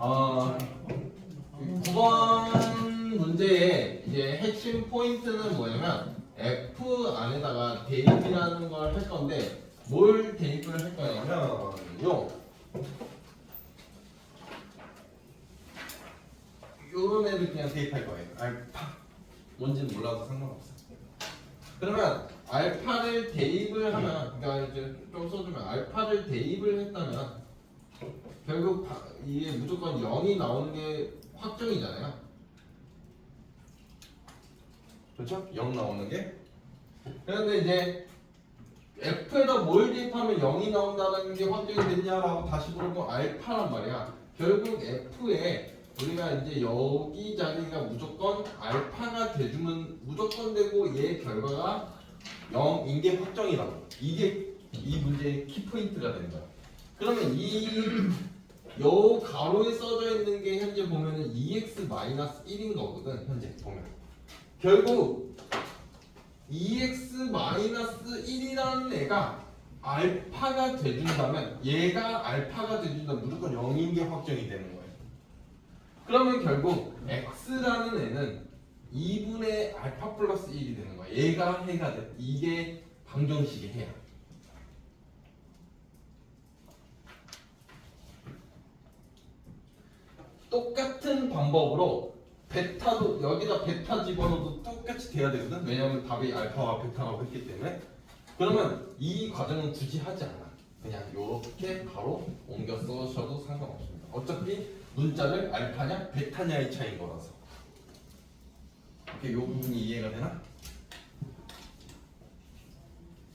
어, 9번 문제의 이제 핵심 포인트는 뭐냐면 F 안에다가 대입이라는 걸 할 건데 뭘 대입을 할 거냐면 요런 애를 그냥 대입할 거예요. 알파 뭔지는 몰라도 상관없어. 그러면 알파를 대입을 하면 그러니까 이제 좀 써주면 알파를 대입을 했다면 결국 이게 무조건 0이 나오는 게 확정이잖아요. 그렇죠? 0 나오는 게. 그런데 이제 F에다 뭘 대입하면 0이 나온다는 게 확정이 됐냐라고 다시 물어보면 알파란 말이야. 결국 F에 우리가 이제 여기 자리가 무조건 알파가 돼주면 무조건 되고 얘 결과가 0인 게 확정이라고. 이게 이 문제의 키포인트가 되는 거야. 그러면 요 가로에 써져 있는 게 현재 보면은 2x-1인 거거든. 현재 보면 결국 2x-1이라는 애가 알파가 돼준다면 얘가 알파가 돼준다면 무조건 0인 게 확정이 되는 거예요. 그러면 결국 x라는 애는 2분의 알파 플러스 1이 되는 거야. 얘가 해가 돼. 이게 방정식의 해야. 똑같은 방법으로 베타도 여기다 베타 집어넣어도 똑같이 돼야 되거든. 왜냐하면 답이 알파와 베타라고 했기 때문에. 그러면 이 과정은 굳이 하지 않아. 그냥 이렇게 바로 옮겨 써셔도 상관없습니다. 어차피 문자를 알파냐 베타냐의 차이인 거라서. 이렇게 요 부분이 이해가 되나?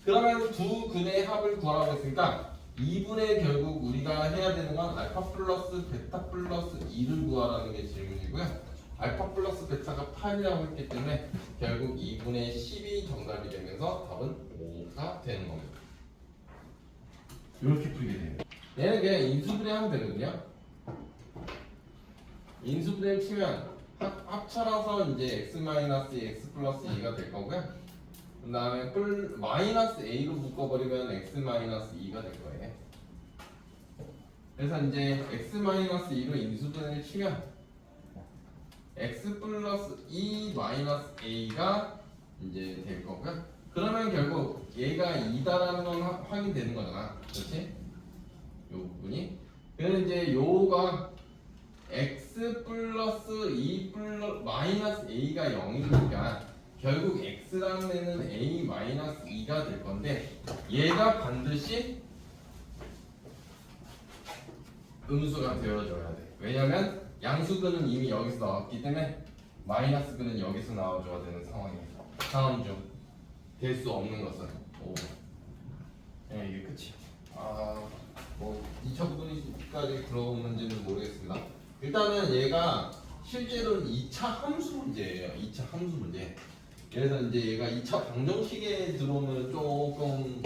그러면 두 근의 합을 구하라고 했으니까 2분의 결국 우리가 해야 되는 건 알파 플러스 베타 플러스 2를 구하라는 게 질문이고요. 알파 플러스 베타가 8이라고 했기 때문에 결국 2분의 10이 정답이 되면서 답은 5가 되는 겁니다. 이렇게 풀게 돼요. 얘는 그냥 인수분해하면 되거든요. 인수분해 치면 합쳐라서 이제 x-2 x 플러스 2가 될 거고요. 그 다음에 마이너스 a로 묶어버리면 x-2가 될 거예요. 그래서 이제 x-2로 인수분해를 치면 x 플러스 2 마이너스 a가 이제 될 거고요. 그러면 결국 얘가 2다라는 건 확인되는 거잖아. 그렇지? 요 부분이. 그래서 이제 요가 x 플러스 2 플러스 마이너스 a가 0이니까 결국 x라는 애는 a 마이너스 2가 될 건데 얘가 반드시 음수가 되어줘야 돼. 왜냐면 양수근은 이미 여기서 나왔기 때문에 마이너스근은 여기서 나와줘야 되는 상황입니다. 다음 중 될 수 없는 것은 5. 네, 이게 끝이야. 뭐 2차 부분까지 들어오는지는 모르겠습니다. 일단은 얘가 실제로는 2차 함수 문제예요. 2차 함수 문제. 그래서 이제 얘가 2차 방정식에 들어오면 조금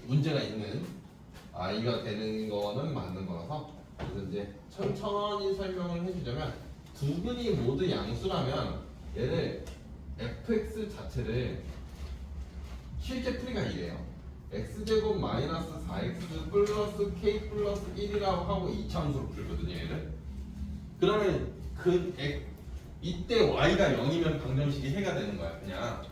문제가 있는 아이가 되는 거는 맞는 거라서 그래서 이제 천천히 설명을 해주자면 두 근이 모두 양수라면 얘를 fx 자체를 실제 풀이가 이래요. x제곱 마이너스 4x 플러스 k 플러스 1이라고 하고 2차 함수로 풀거든요. 얘를. 그러면 이때 y가 0이면 방정식이 해가 되는 거야. 그냥.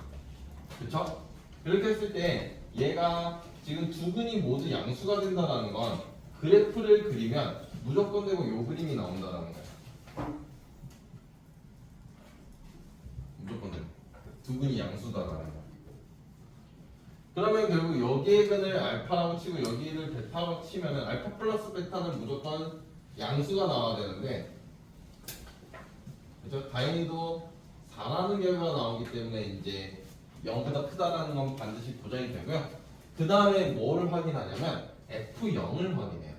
그쵸? 그렇게 했을 때 얘가 지금 두 근이 모두 양수가 된다는 건 그래프를 그리면 무조건 되고 요 그림이 나온다는 거야. 무조건 되고 두 근이 양수다라는 거야. 그러면 결국 여기의 근을 알파라고 치고 여기를 베타라고 치면은 알파 플러스 베타는 무조건 양수가 나와야 되는데 그죠? 다행히도 4라는 결과가 나오기 때문에 이제 0보다 크다라는 건 반드시 보장이 되고요. 그 다음에 뭘 확인하냐면 F0을 확인해요.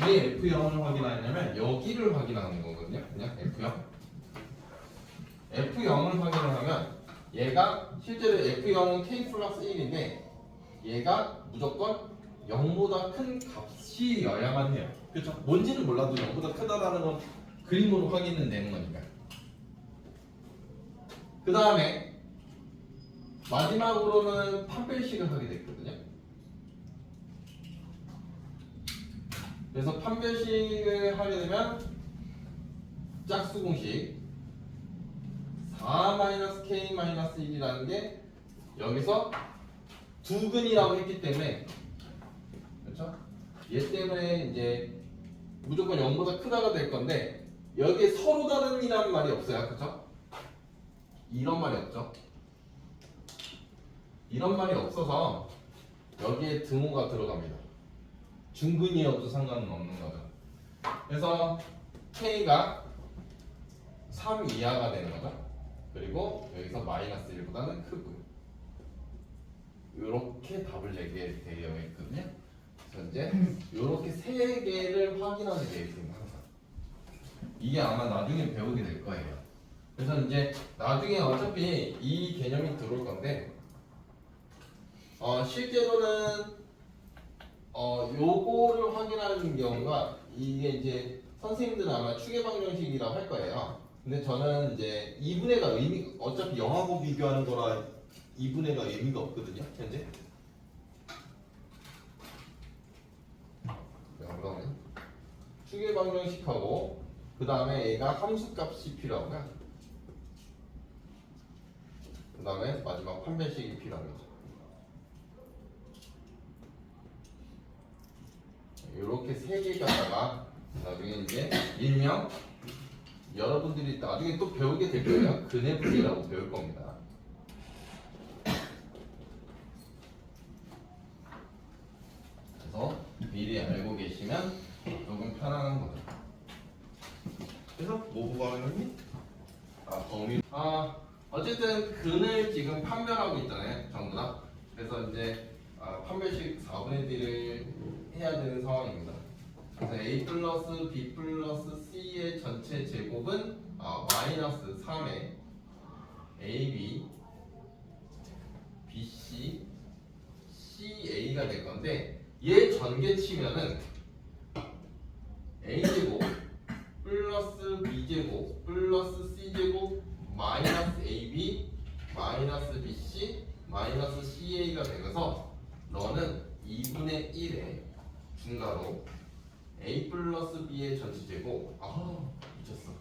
왜 F0을 확인하냐면 여기를 확인하는 거거든요. 그냥 F0. F0을 확인을 하면 얘가 실제로 F0은 K 플러스 1인데 얘가 무조건 0보다 큰 값이어야만 해요. 그렇죠? 뭔지는 몰라도 0보다 크다라는 건 그림으로 확인은 되는 거니까. 그 다음에 마지막으로는 판별식을 하게 됐거든요. 그래서 판별식을 하게 되면 짝수 공식 4-k-1이라는 게 여기서 두 근이라고 했기 때문에, 그렇죠? 얘 때문에 이제 무조건 0보다 크다가 될 건데, 여기에 서로 다른이라는 말이 없어요, 그렇죠? 이런 말이 없죠. 이런 말이 없어서 여기에 등호가 들어갑니다. 중근이어도 상관은 없는 거죠. 그래서 k가 3 이하가 되는 거죠. 그리고 여기서 마이너스 1보다는 크고요. 이렇게 답을 내게 되어 있거든요. 그래서 이제 이렇게 세 개를 확인하게 되어 있습니다. 항상. 이게 아마 나중에 배우게 될 거예요. 그래서 이제 나중에 어차피 이 개념이 들어올 건데, 실제로는 요거를 확인하는 경우가, 이게 이제 선생님들은 아마 추계방정식이라고 할 거예요. 근데 저는 이제 2분의가 어차피 영하고 비교하는 거라 2분의가 의미가 없거든요, 현재. 그러면 추계방정식하고 그 다음에 얘가 함수값이 필요하고요. 그 다음에 마지막 판별식이 필요한 거죠. 이렇게 세 개 갖다가 나중에 이제 일명 여러분들이 나중에 또 배우게 될 거예요. 근해분리라고 배울 겁니다. 그래서 미리 알고 계시면 조금 편안한 거죠. 그래서 뭐 구하는 범위. 어쨌든 근을 지금 판별하고 있잖아요, 전부 다. 그래서 이제 판별식 4분의 D를 해야 되는 상황입니다. 그래서 A 플러스 B 플러스 C의 전체 제곱은 마이너스 3의 AB, BC, CA가 될 건데, 얘 전개 치면은 A제곱 플러스 B제곱 플러스 C제곱 마이너스 AB 마이너스 BC 마이너스 CA가 되면서 너는 2분의 1의 중가로 A 플러스 B의 전체 제곱, 미쳤어.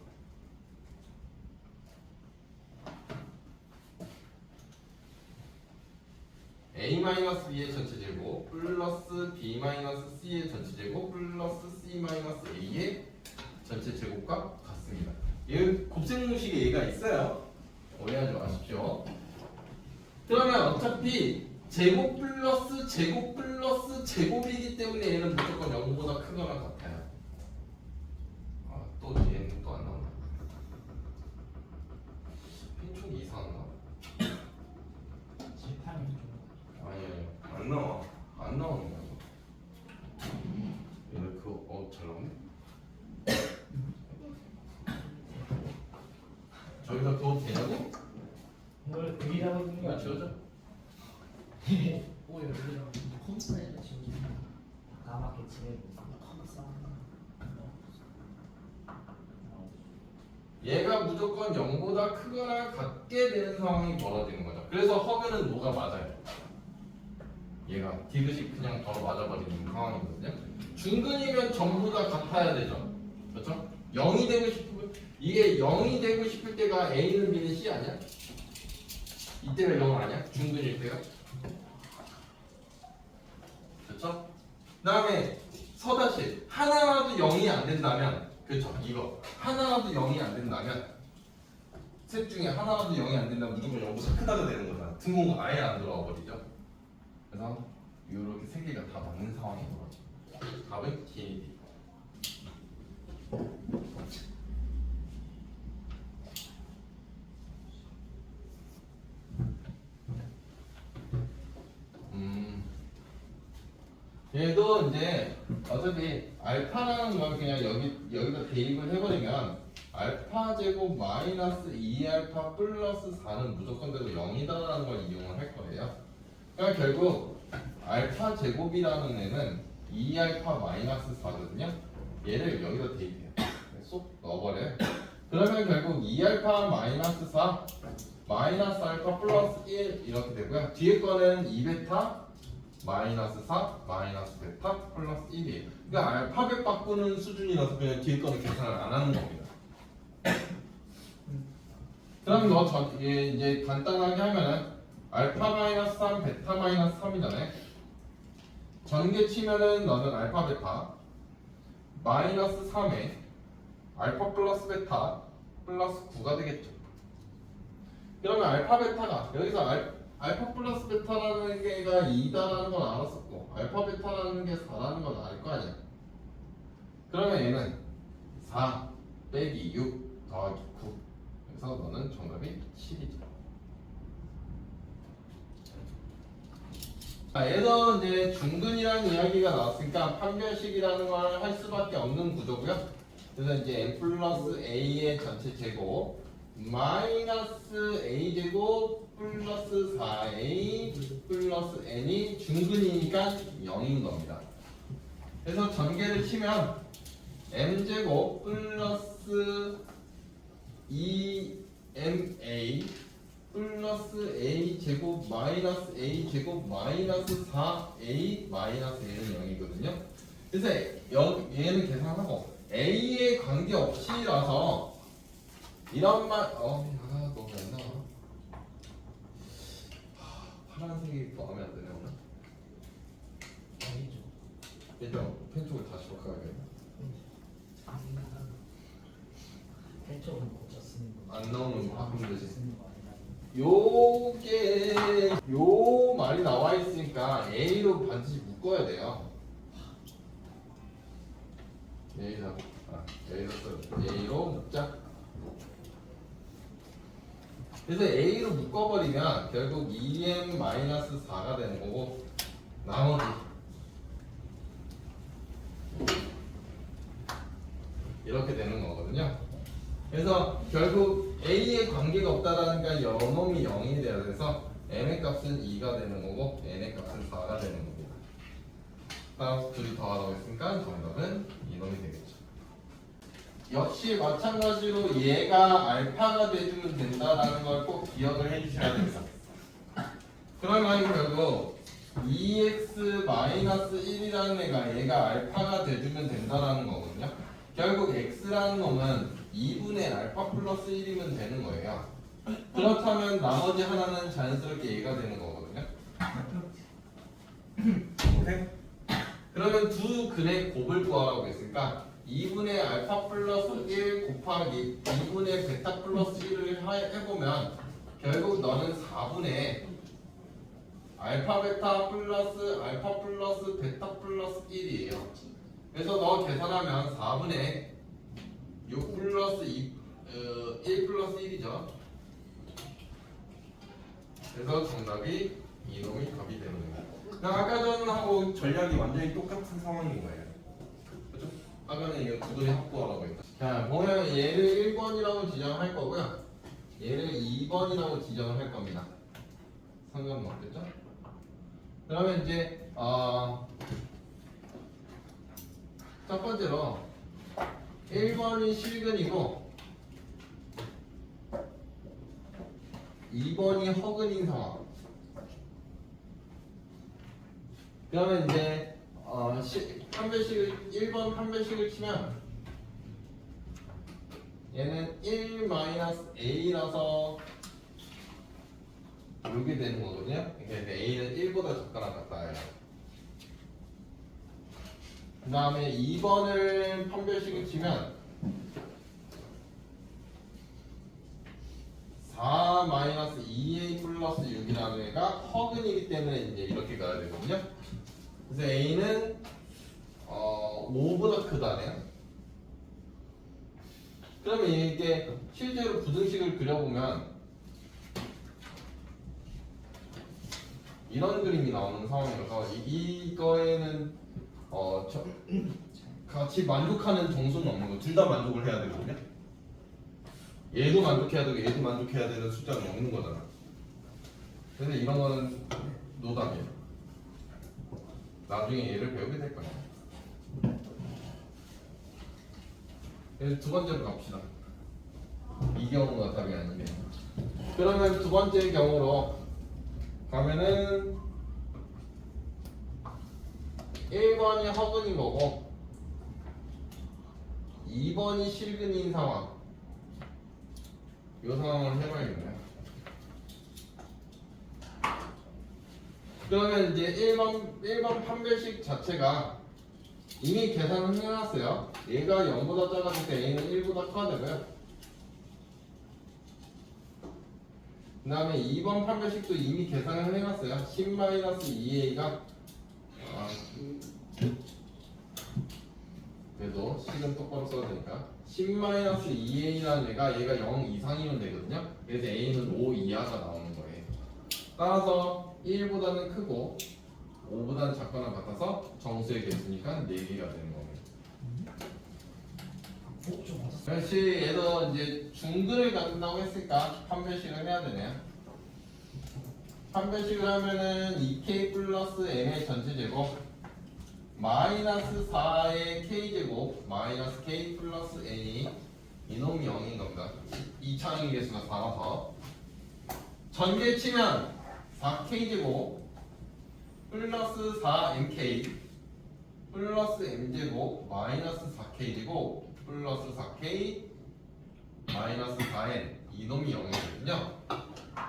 A 마이너스 B의 전체 제곱 플러스 B 마이너스 C의 전체 제곱 플러스 C 마이너스 A의 전체 제곱과 같습니다. 얘 곱셈공식에 얘가 있어요. 오해하지 마십시오. 그러면 어차피 제곱 플러스 제곱 플러스 제곱이기 때문에 얘는 무조건 0보다 크거나 같아요. 또 얘는 또 안 나오나? 핀촉이 이상한가? 아니에요. 안 나와. 안 나오는 거야. 얘는 그거 잘 나오네. 저기다 그거 되냐고? 이걸 그리라고 있는 거 이거 아니야? 지워져? 오히려 그리라고 컴퓨터에다 지금 까맣게 칠해고 얘가 무조건 0보다 크거나 같게 되는 상황이 벌어지는 거죠. 그래서 허그는 뭐가 맞아요? 얘가 디귿이 그냥 바로 맞아버리는 상황이거든요. 중근이면 전부 다 같아야 되죠. 그렇죠? 0이 되고 싶으면, 이게 0이 되고 싶을 때가 A는 B는 C 아니야? 이때가 0 아니야? 중근일 때가? 그렇죠? 그 다음에 서다시 하나라도 0이 안 된다면, 그렇죠? 이거 하나라도 0이 안 된다면, 셋 중에 하나라도 0이 안 된다면 무조건 0보다 크다가 되는 거잖아. 등호가 아예 안 돌아와 버리죠. 그래서 이렇게 세 개가 다 맞는 상황인 거죠. 답은 DAD. 얘도 이제 어차피 알파라는 걸 그냥 여기다 대입을 해버리면 알파 제곱 마이너스 2알파 플러스 4는 무조건 되고 0이다라는 걸 이용을 할 거예요. 그러니까 결국 알파 제곱이라는 애는 2알파 마이너스 4거든요. 얘를 여기다 대입해요. 쏙 넣어버려요. 그러면 결국 2알파 마이너스 4 마이너스 알파 플러스 1 이렇게 되고요. 뒤에 거는 2베타 마이너스 4 마이너스 베타 플러스 1이에요. 그러니까 알파벳 바꾸는 수준이라서 그냥 뒤에 거는 계산을 안 하는 겁니다. 그럼 얘 이제 간단하게 하면은 알파 마이너스 3 베타 마이너스 3이잖아요. 전개 치면은 너는 알파 베타 마이너스 3에 알파 플러스 베타 플러스 9가 되겠죠. 그러면 알파 베타가 여기서 알파 플러스 베타라는 게가 2다라는 건 알았었고 알파 베타라는 게 4라는 건 알 거 아니야. 그러면 얘는 4 빼기 6 더하기 9. 그래서 너는 정답이 7이죠. 얘도 이제 중근이라는 이야기가 나왔으니까 판별식이라는 걸 할 수밖에 없는 구조고요. 그래서 이제 n 플러스 a의 전체 제곱 마이너스 a 제곱 플러스 4a 플러스 n이 중근이니까 0인 겁니다. 그래서 전개를 치면 m 제곱 플러스 2ma 플러스 a 제곱 마이너스 a 제곱 마이너스 4a 마이너스 a는 0이거든요. 그래서 얘는 계산하고 a에 관계없이라서 이런 말 너무 안 나와. 파란색이 마음에 안 드네 오늘. 아니죠. 그죠? 펜 쪽을 다시 바꿔야겠네. 펜쪽은 고쳐 쓰는 거. 안 나오는 거 바꾸면 되지. 쓰는 거 아니라. 요 말이 나와 있으니까 A로 반드시 묶어야 돼요. A로 묶자. 그래서 A로 묶어버리면 결국 2m-4가 되는 거고 나머지 이렇게 되는 거거든요. 그래서 결국 A에 관계가 없다라는 게 요놈이 0이 돼야 돼서 M의 값은 2가 되는 거고 N의 값은 4가 되는 겁니다. 따라서 둘이 더하라고 했으니까 정답은 이놈이 되겠죠. 역시 마찬가지로 얘가 알파가 돼주면 된다라는 걸 꼭 기억을 해주셔야 됩니다. 그러면 결국 2x-1이라는 얘가 알파가 돼주면 된다라는 거거든요. 결국 x라는 놈은 2분의 알파 플러스 1이면 되는 거예요. 그렇다면 나머지 하나는 자연스럽게 얘가 되는 거거든요. 오케이? 그러면 두 근의 곱을 구하라고 했으니까 2분의 알파 플러스 1 곱하기 2분의 베타 플러스 1을 해보면 결국 너는 4분의 알파 베타 플러스 알파 플러스 베타 플러스 1이에요. 그래서 너 계산하면 4분의 6 플러스 1 플러스 1이죠. 그래서 정답이 이놈이 답이 되는 거예요. 아까 전하고 전략이 완전히 똑같은 상황인 거예요. 그죠? 아까는 이거 두 개의 합부하라고 했다. 자, 보면 얘를 1번이라고 지정할 거고요. 얘를 2번이라고 지정을 할 겁니다. 상관은 없겠죠? 그러면 이제 첫 번째로 1번이 실근이고 2번이 허근인 상황. 그러면 이제 판별식을 1번 판별식을 치면 얘는 1-a라서 이렇게 되는 거거든요. 그러니까 a는 1보다 작거나 같다예요. 그 다음에 2번을 판별식을 치면 4-2a 플러스 6이라는 애가 허근이기 때문에 이제 이렇게 가야 되거든요. 그래서 a는 5보다 크다네요. 그러면 이게 실제로 부등식을 그려보면 이런 그림이 나오는 상황이라서 이거에는 같이 만족하는 정수는 없는 거. 둘 다 만족을 해야 되거든요. 얘도 만족해야 되고 얘도 만족해야 되는 숫자는 없는 거잖아. 그래서 이런 거는 노답이에요. 나중에 얘를 배우게 될 거예요. 그래서 두 번째로 갑시다. 이 경우가 답이 아니면 그러면 두 번째 경우로 가면은 1번이 허근인 거고 2번이 실근인 상황. 이 상황을 해봐야겠네요. 그러면 이제 1번 판별식 자체가 이미 계산을 해놨어요. 얘가 0보다 작아질 때 A는 1보다 커야 되고요. 그 다음에 2번 판별식도 이미 계산을 해놨어요. 10-2A가 그래도 식은 똑바로 써야 되니까 10-2A라는 얘가 0 이상이면 되거든요. 그래서 A는 5 이하가 나오는 거예요. 따라서 1보다는 크고 5보다는 작거나 같아서 정수의 개수니까 4개가 되는 겁니다. 좀 맞았어. 역시 얘도 이제 중근을 갖는다고 했으니까 판별식을 해야 되네요. 판별식을 하면은 2k 플러스 m의 전체 제곱 마이너스 4의 k제곱 마이너스 k 플러스 n이 이놈이 0인 겁니다. 이차항의 개수가 4라서 전개 치면 4k제곱 플러스 4mk 플러스 m제곱 마이너스 4k제곱 플러스 4k 마이너스 4n 이놈이 0이거든요.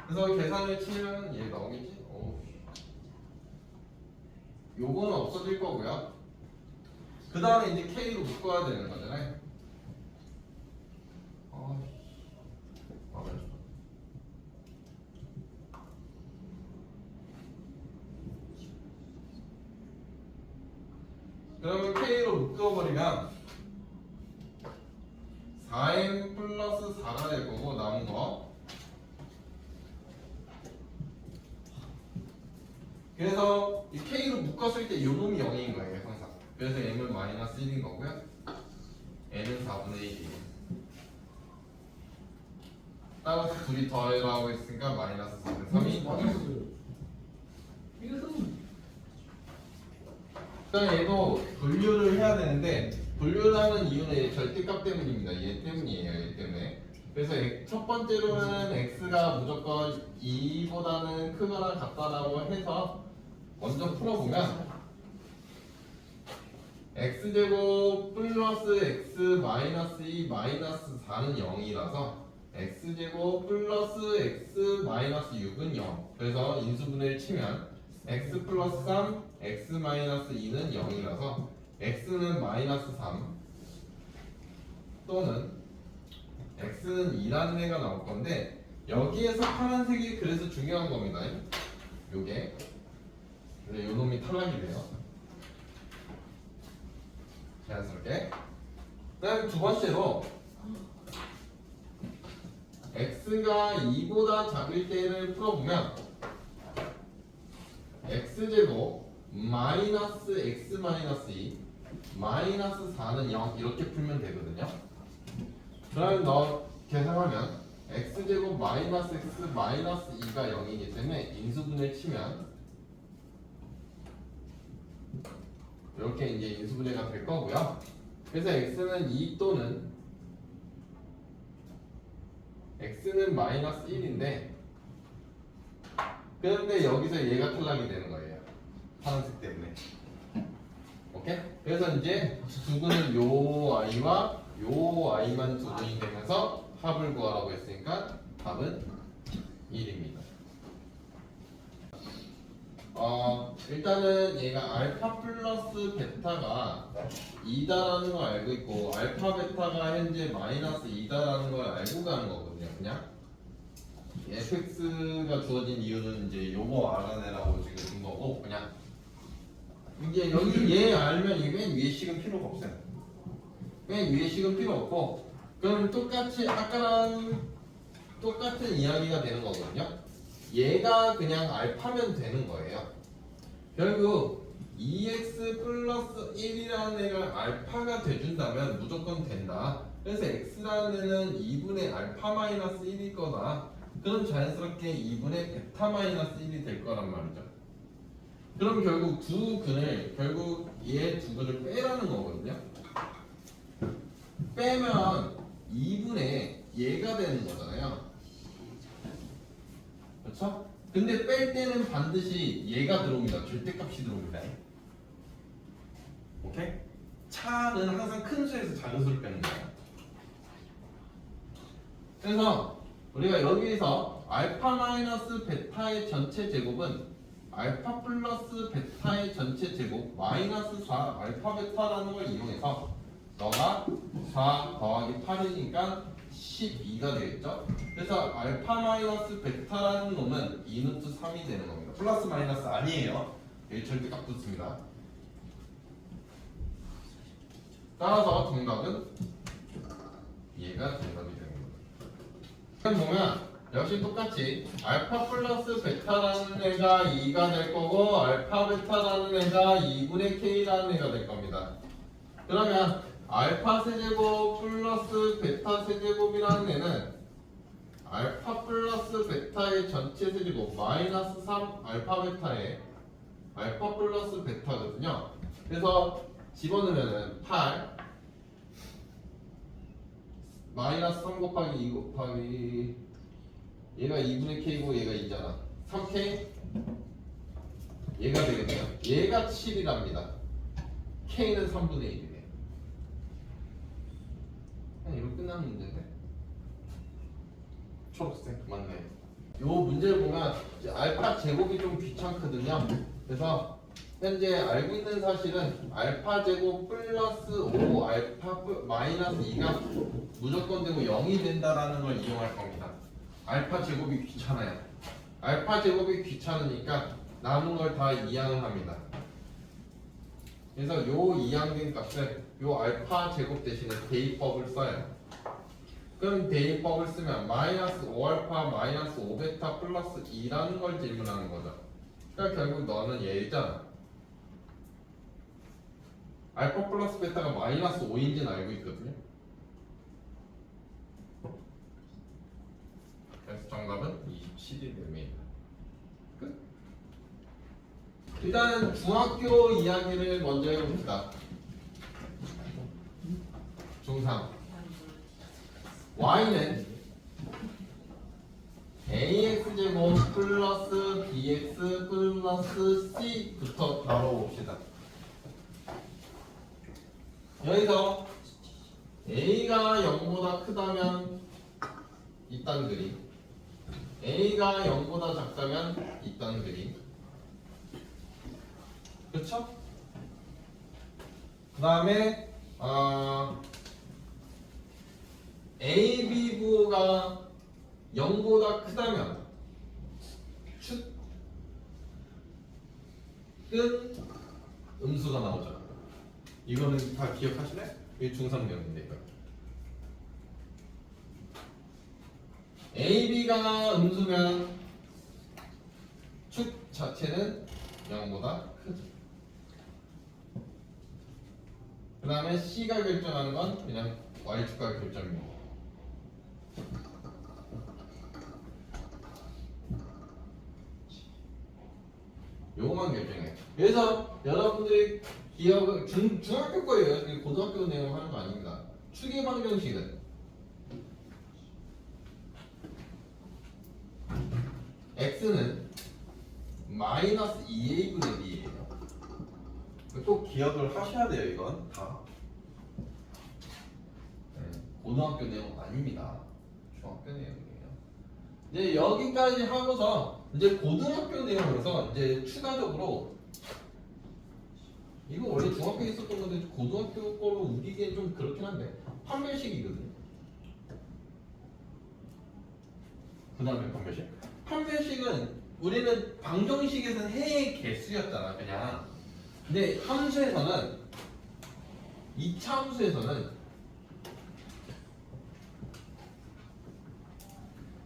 그래서 계산을 치면 얘 나오겠지? 요거는 없어질 거고요. 그 다음에 이제 k로 묶어야 되는 거잖아요. 그러면 k로 묶어버리면 4m 플러스 4가 될 거고 남은 거. 그래서 이 k로 묶었을 때 요놈이 0인 거예요 항상. 그래서 m은 마이너스 1인 거고요. n은 4분의 1이에요. 따라서 둘이 더하고 있으니까 마이너스 4분의 3이 맞았어요. 일단 얘도 분류를 해야 되는데 분류를 하는 이유는 얘 절대값 때문입니다. 얘 때문이에요. 얘 때문에. 그래서 첫 번째로는 x가 무조건 2보다는 크거나 같다라고 해서 먼저 풀어보면 x제곱 플러스 x 마이너스 2 마이너스 4는 0이라서 x제곱 플러스 x 마이너스 6은 0. 그래서 인수분해를 치면 x 플러스 3 x 마이너스 2는 0이라서 x는 마이너스 3 또는 x는 2라는 애가 나올 건데 여기에서 파란색이 그래서 중요한 겁니다. 요게 근데 요놈이 탈락이 돼요. 자연스럽게. 그다음 두 번째로 x가 2보다 작을 때를 풀어보면 x제곱 마이너스 x 마이너스 2 마이너스 4는 0 이렇게 풀면 되거든요. 그러면 너 계산하면 x제곱 마이너스 x 마이너스 2가 0이기 때문에 인수분해 치면 이렇게 이제 인수분해가 될 거고요. 그래서 x는 2 또는 x는 마이너스 1인데 그런데 여기서 얘가 탈락이 되는 거예요. 파란색 때문에. 오케이? 그래서 이제 두근은 요 i와 요 i만 두근이 되면서 합을 구하라고 했으니까 답은 1입니다. 일단은 얘가 알파 플러스 베타가 2다라는 걸 알고 있고 알파 베타가 현재 마이너스 2다라는 걸 알고 가는 거거든요. 그냥 fx가 주어진 이유는 이제 요거 알아내라고 지금 준 거고 그냥 이제 여기 얘 알면 이 맨 위에 식은 필요가 없어요. 맨 위에 식은 필요 없고 그럼 똑같이 아까랑 똑같은 이야기가 되는 거거든요. 얘가 그냥 알파면 되는 거예요. 결국 2x 플러스 1이라는 애가 알파가 돼준다면 무조건 된다. 그래서 x라는 애는 2분의 알파 마이너스 1일 거다. 그럼 자연스럽게 2분의 베타 마이너스 1이 될 거란 말이죠. 그럼 결국 결국 얘 두 근을 빼라는 거거든요. 빼면 2분의 얘가 되는 거잖아요. 그쵸? 근데 뺄 때는 반드시 얘가 들어옵니다. 절대값이 들어옵니다. 오케이? 차는 항상 큰 수에서 작은 수를 빼는 거예요. 그래서 우리가 여기서 알파 마이너스 베타의 전체 제곱은 알파 플러스 베타의 전체 제곱 마이너스 4 알파 베타라는 걸 이용해서 너가 4 더하기 8이니까 12가 되겠죠? 그래서 알파 마이너스 베타라는 놈은 2루트 3이 되는 겁니다. 플러스 마이너스 아니에요. 여기 절대값 붙습니다. 따라서 정답은 얘가 정답이 되는 겁니다. 그럼 보면 역시 똑같이 알파 플러스 베타라는 애가 2가 될 거고 알파 베타라는 애가 2분의 k라는 애가 될 겁니다. 그러면 알파 세제곱 플러스 베타 세제곱이라는 애는 알파 플러스 베타의 전체 세제곱 마이너스 3 알파 베타의 알파 플러스 베타거든요. 그래서 집어넣으면은 8 마이너스 3 곱하기 2 곱하기 얘가 2분의 k고 얘가 2잖아. 3k 얘가 되겠네요. 얘가 7이랍니다. k는 3분의 1이네요. 그냥 이거 끝나는 문제인데? 초록색 맞네. 요 문제를 보면 이제 알파 제곱이 좀 귀찮거든요. 그래서 현재 알고 있는 사실은 알파 제곱 플러스 5 알파 마이너스 2가 무조건 되고 0이 된다라는 걸 이용할 겁니다. 알파 제곱이 귀찮아요. 알파 제곱이 귀찮으니까 남은 걸 다 이항을 합니다. 그래서 요 이항된 값을 요 알파 제곱 대신에 대입법을 써요. 그럼 대입법을 쓰면 마이너스 5알파 마이너스 5베타 플러스 2라는 걸 질문하는 거죠. 그러니까 결국 너는 얘잖아. 알파 플러스 베타가 마이너스 5인지는 알고 있거든요. 그래서 정답은 27이 됩니다. 끝. 일단 중학교 이야기를 먼저 해봅시다. 중3 y는 ax제곱 플러스 bx 플러스 c부터 다뤄봅시다. 여기서 a가 0보다 크다면 이딴 그림, a가 0보다 작다면 이딴 그림. 그쵸? 그 다음에 a, b 부호가 0보다 크다면 축은 음수가 나오잖아. 이거는 다 기억하실래? 이게 중3경인데 이거. a, b가 음수면 축 자체는 0보다 크죠. 그 다음에 c가 결정하는 건 그냥 y축과 결정입니다. 요거만 결정해. 그래서 여러분들이 기억을 중학교 거예요. 고등학교 내용 하는 거 아닙니다. 축의 방정식은 x는 마이너스 2a분의 b예요. 꼭 기억을 하셔야 돼요. 이건 다. 고등학교 내용 아닙니다. 중학교 내용이에요. 이제 여기까지 하고서 이제 고등학교 내용에서 이제 추가적으로 이거 원래 중학교에 있었던 건데 고등학교 거로 우기기엔 좀 그렇긴 한데 판별식이거든요. 그 다음에 판별식? 판별식은 우리는 방정식에서는 해의 개수였잖아 그냥. 근데 함수에서는 2차 함수에서는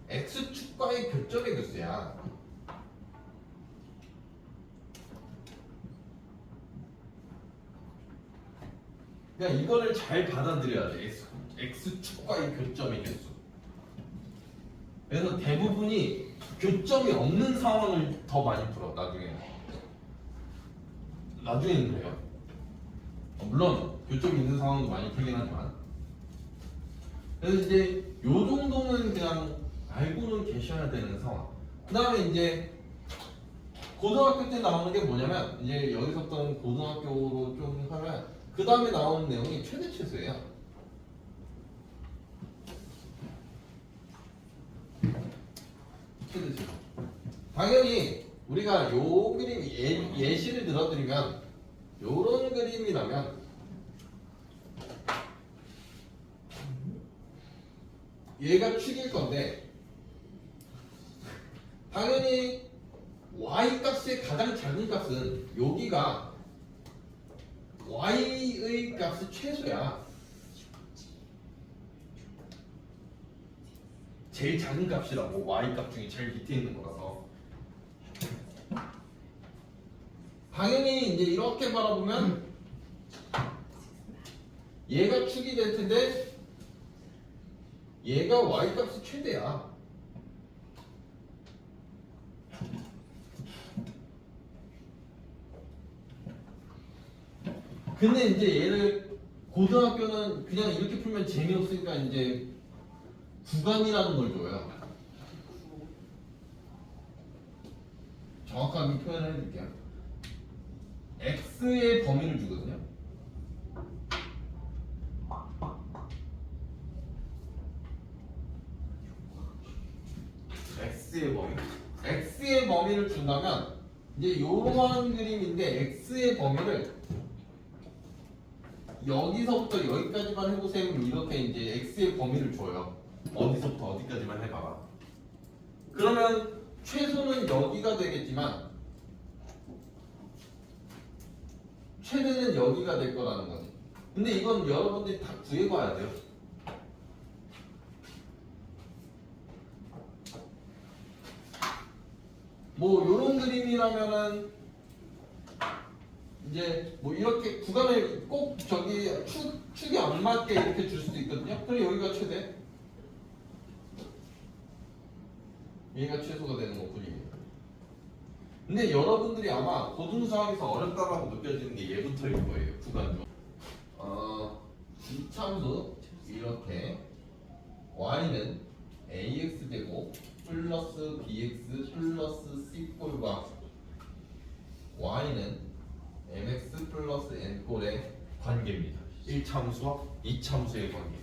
x축과의 교점의 개수야. 그냥 이거를 잘 받아들여야 돼. x축과의 교점의 개수. 그래서 대부분이 교점이 없는 상황을 더 많이 풀어. 나중에는 그래요. 물론 교점이 있는 상황도 많이 풀긴 하지만. 그래서 이제 요 정도는 그냥 알고는 계셔야 되는 상황. 그 다음에 이제 고등학교 때 나오는 게 뭐냐면 이제 여기서부터 고등학교로 좀 하면 그 다음에 나오는 내용이 최대 최소예요. 최대 최소. 당연히 우리가 요 그림 예시를 들어드리면 요런 그림이라면 얘가 축일 건데 당연히 y 값의 가장 작은 값은 여기가 y의 값이 최소야. 제일 작은 값이라고 y 값 중에 제일 밑에 있는 거라서 당연히 이제 이렇게 바라보면 얘가 축이 될 텐데 얘가 y 값이 최대야. 근데 이제 얘를 고등학교는 그냥 이렇게 풀면 재미없으니까 이제 구간이라는 걸 줘요. 정확하게 표현을 해드릴게요. x의 범위를 주거든요. x의 범위를 준다면 이제 요런 그림인데 x의 범위를 여기서부터 여기까지만 해보세요. 이렇게 이제 x의 범위를 줘요. 어디서부터 어디까지만 해봐라. 그러면 최소는 여기가 되겠지만 최대는 여기가 될 거라는 거지. 근데 이건 여러분들이 다 구해봐야 돼요. 뭐 요런 그림이라면은 이제 뭐 이렇게 구간을 꼭 저기 축이 안 맞게 이렇게 줄 수도 있거든요. 그럼 여기가 최대, 얘가 최소가 되는 거 그림이에요. 근데 여러분들이 아마 고등수학에서 어렵다라고 느껴지는 게 얘부터일 거예요. 구간도. 이참수 이렇게 y는 ax 제곱 플러스 bx 플러스 c꼴과 y는 mx 플러스 n꼴의 관계입니다. 1참수와 2참수의 관계.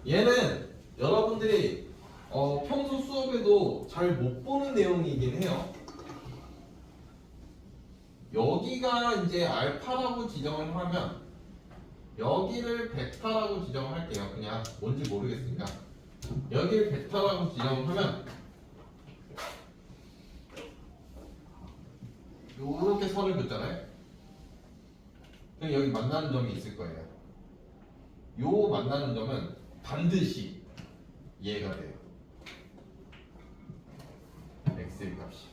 얘는 여러분들이 평소 수업에도 잘 못 보는 내용이긴 해요. 여기가 이제 알파라고 지정을 하면 여기를 베타라고 지정할게요. 그냥 뭔지 모르겠으니까 여기를 베타라고 지정하면 요렇게 선을 긋잖아요. 그럼 여기 만나는 점이 있을 거예요. 요 만나는 점은 반드시 얘가 돼요. x의 값이.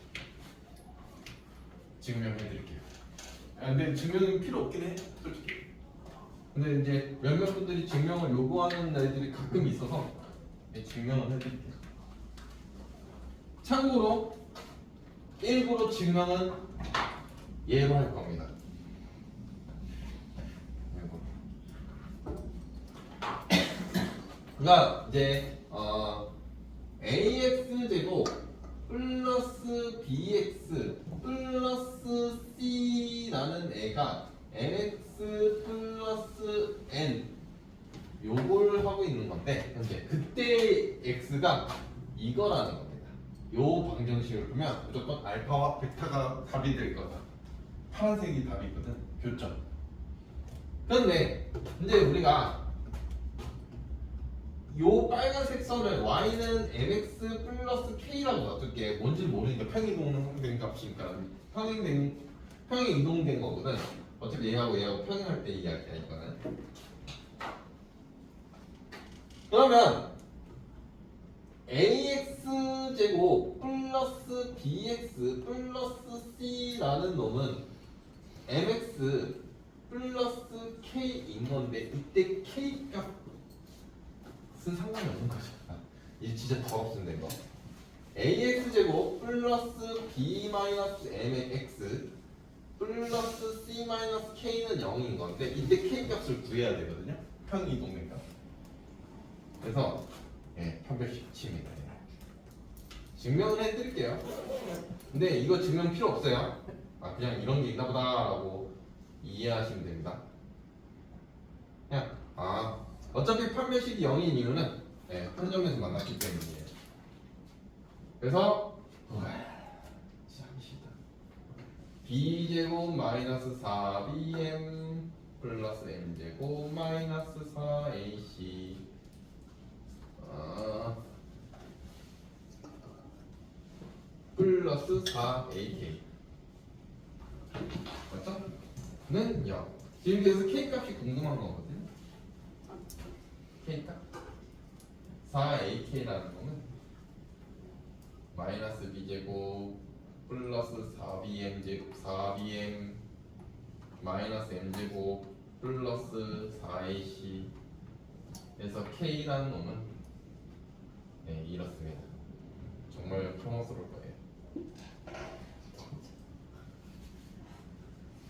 증명해 드릴게요. 근데 증명이 필요 없긴 해, 솔직히. 근데 이제 몇몇 분들이 증명을 요구하는 애들이 가끔 있어서 증명을 해드릴게요. 참고로 일부러 증명은 얘로 할 겁니다. 그러니까 이제 ax 제곱 플러스 bx 플러스 c라는 애가 mx 플러스 n 요걸 하고 있는 건데 현재 그때 x가 이거라는 겁니다. 요 방정식을 보면 무조건 알파와 베타가 답이 될 거다. 파란색이 답이거든. 교점. 그런데 이제 우리가 요 빨간색 선을 y는 mx 플러스 k라고 놔둘게. 뭔지 모르니까 평행이동된 값이니까 평행 이동된 거거든. 어차피 얘하고 평행할 때 이야기야 이거는. 그러면 ax 제곱 플러스 bx 플러스 c라는 놈은 mx 플러스 k인 건데 이때 k 값은 상관이 없는 거죠. 이제 진짜 더럽습니다 이거. ax 제곱 플러스 b 마이너스 mx 플러스 c 마이너스 k는 0인 건데 이때 k 값을 구해야 되거든요. 평이동된 값. 그래서 편백식입니다. 증명을 해드릴게요. 근데 이거 증명 필요 없어요. 아 그냥 이런 게 있나 보다라고 이해하시면 됩니다. 그냥 어차피 판별식이 0인 이유는 편점에서 만났기 때문이에요. 그래서 b제곱 마이너스 4bm 플러스 m제곱 마이너스 4ac 플러스 4ak 맞죠? 는 0. 지금 그래서 k값이 궁금한 거거든요. k값 4ak라는 거는 마이너스 b제곱 플러스 4bm제곱 4bm 마이너스 m제곱 플러스 4ac 에서 k라는 놈은 이렇습니다. 정말 평화스러울 거예요.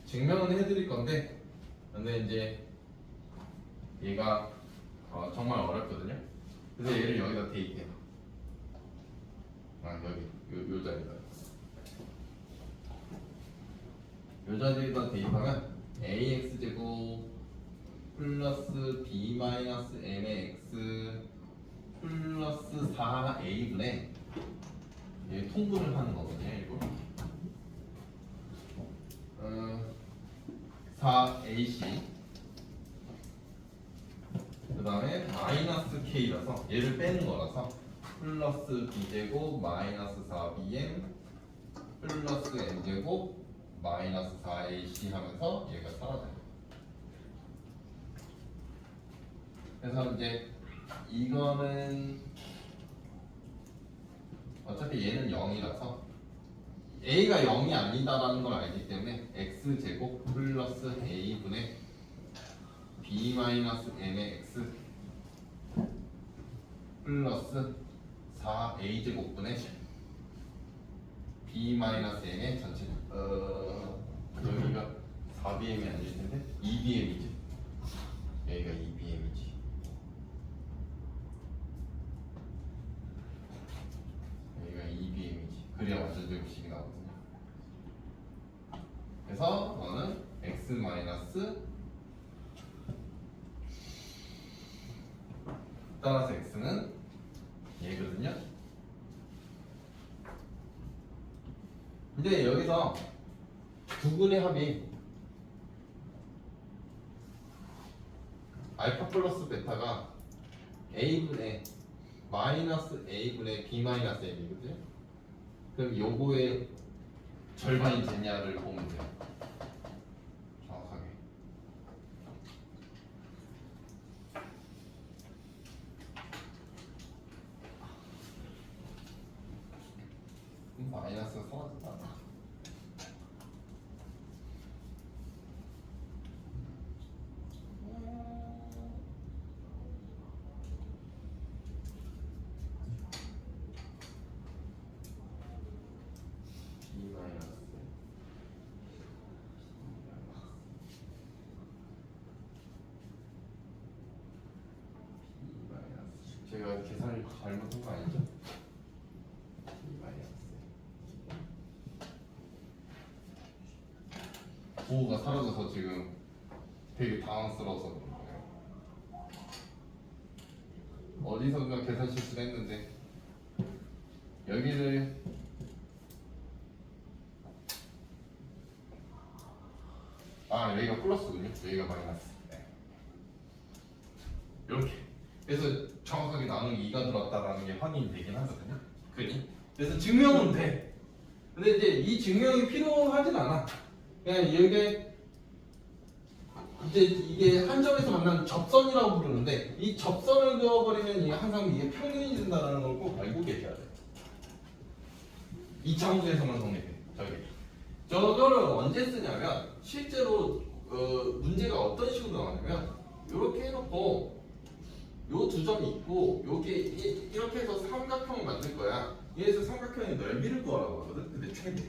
증명은 해드릴 건데 근데 이제 얘가 정말 어렵거든요. 그래서 얘를 여기다 대입해요. 여기 요 자리에다 요 자리에다 대입하면 ax제곱 플러스 b 마이너스 mx 플러스 4a분의 통분을 하는 거거든요. 이거 4ac 그 다음에 마이너스 k라서 얘를 빼는 거라서 플러스 b제곱 마이너스 4bm 플러스 m제곱 마이너스 4ac 하면서 얘가 사라져요. 그래서 이제 이거는 어차피 얘는 0이라서 a가 0이 아니다라는 걸 알기 때문에 x제곱 플러스 a분의 b 마이너스 m의 x 플러스 4a제곱분의 b 마이너스 m의 전체 여기가 4bm이 아닐 텐데 2bm이지. 여기가 2bm이지. 여기가 2bm이지. 그래야 완전 제곱식이 나오거든요. 그래서 너는 x 마이너스 따라서 x는 얘거든요. 근데 여기서 두 분의 합이 알파 플러스 베타가 a분의 마이너스 a분의 b 마이너스 m이거든요. 그럼 요거의 절반이 되냐를 보면 돼요. 정확하게. 마이너스가 사라졌다. 제가 계산을 잘못한 거 아니죠? 부호가 사라져서 지금 되게 당황스러워서 그런 거예요. 어디선가 계산 실수를 했는데 여기를 여기가 플러스군요. 여기가 마이너스. 이렇게. 그래서 정확하게 나누기 2가 들어왔다라는 게 확인이 되긴 하거든요. 그래서 증명은 돼. 근데 이제 이 증명이 필요하진 않아. 그냥 이게 한 점에서 만난 접선이라고 부르는데 이 접선을 그어버리면 이게 항상 이게 평균이 된다는 걸 꼭 알고 계셔야 돼. 이 차원에서만 성립해. 저거를 언제 쓰냐면 실제로 문제가 어떤 식으로 나오냐면 이렇게 해놓고 요 두 점이 있고 여기 이렇게 해서 삼각형을 만들 거야. 얘에서 삼각형의 넓이를 구하라고 하거든. 근데 최대.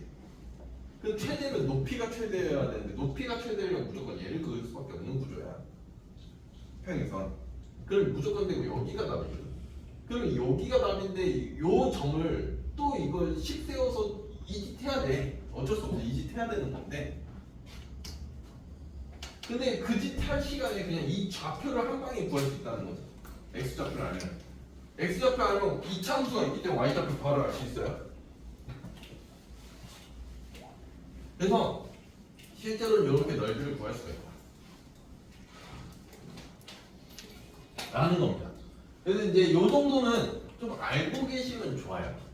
그 최대는 높이가 최대여야 되는데 높이가 최대려면 무조건 얘를 그을 수밖에 없는 구조야. 평행선. 그럼 무조건 되고 여기가 답이거든. 그러면 여기가 답인데 요 점을 또 또 이걸 식 세워서 이짓해야 돼. 어쩔 수 없어. 이짓해야 되는 건데. 근데 그 짓 할 시간에 그냥 이 좌표를 한 방에 구할 수 있다는 거죠. x 좌표를 알면. x 좌표 알면 이 참수가 있기 때문에 y 좌표 바로 알 수 있어요. 그래서 실제로는 이렇게 넓이를 구할 수가 있다. 라는 겁니다. 그래서 이제 이 정도는 좀 알고 계시면 좋아요.